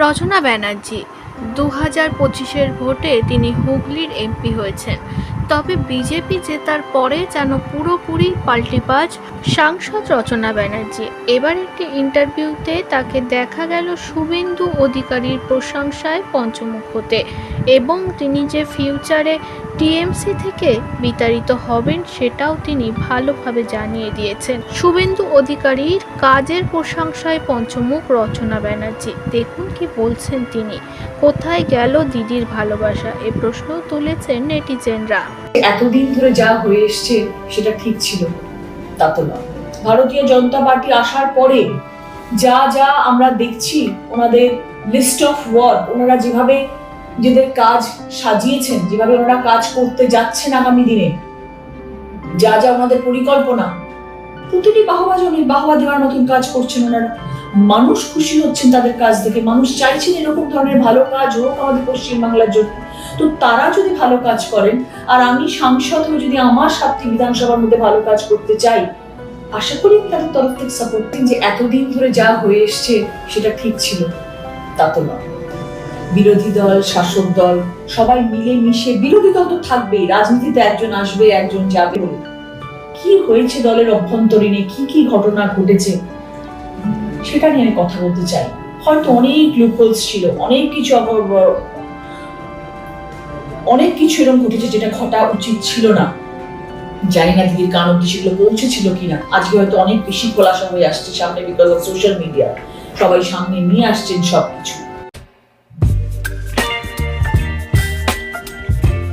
রচনা ব্যানার্জি 2025-এর ভোটে তিনি হুগলির এমপি হয়েছেন। তবে বিজেপি জেতার পরে যেন পুরোপুরি পাল্টিবাজ সাংসদ রচনা ব্যানার্জি। এবার একটি ইন্টারভিউতে তাকে দেখা গেল শুভেন্দু অধিকারীর প্রশংসায় পঞ্চমুখ হতে এবং তিনি যে ফিউচারে টিএমসি থেকে বিতাড়িত হবেন সেটাও তিনি ভালোভাবে জানিয়ে দিয়েছেন। শুভেন্দু অধিকারীর কাজের প্রশংসায় পঞ্চমুখ রচনা ব্যানার্জি। দেখুন কি বলছেন তিনি। কোথায় গেল দিদির ভালোবাসা, এ প্রশ্ন তুলেছেন নেটিজেনরা। এতদিন ধরে যা হয়ে এসছে সেটা ঠিক ছিল তা তো না। ভারতীয় জনতা পার্টি আসার পরে যা যা আমরা দেখছি, ওনাদের লিস্ট অফ ওয়ার্ক, ওনারা যেভাবে নিজেদের কাজ সাজিয়েছেন, যেভাবে ওনারা কাজ করতে যাচ্ছেন আগামী দিনে, যা যা ওনাদের পরিকল্পনা, প্রতিটি বাহবা দেওয়ার মতন কাজ করছেন ওনারা। মানুষ খুশি হচ্ছেন তাদের কাজ দেখে, মানুষ চাইছেন এরকম ধরনের ভালো কাজ হোক আমাদের পশ্চিমবাংলার জন্য। তো তারা যদি ভালো কাজ করেন আর আমি সাংসদ হয়ে যদি আমার 7টি বিধানসভার মধ্যে ভালো কাজ করতে চাই, আশা করি আমি তাদের তরফ থেকে সাপোর্ট দিন। যে এতদিন ধরে যা হয়ে এসছে সেটা ঠিক ছিল তা তো না। বিরোধী দল, শাসক দল সবাই মিলে মিশে, বিরোধী দল তো থাকবেই, রাজনীতিতে একজন আসবে একজন যাবে। কি হয়েছে দলের অভ্যন্তরীণে, কি ঘটনা ঘটেছে সেটা নিয়ে আমি কথা বলতে চাই। হয়তো অনেক লুপহোলস ছিল, অনেক কিছু এরকম ঘটেছে যেটা ঘটা উচিত ছিল না। জানি না দিদির কান অব্দি সেগুলো পৌঁছেছিল কিনা। আজকে হয়তো অনেক বেশি খোলাসা হয়ে আসছে সামনে, বিকজ অফ সোশ্যাল মিডিয়া। সবাই সামনে নিয়ে আসছেন সবকিছু।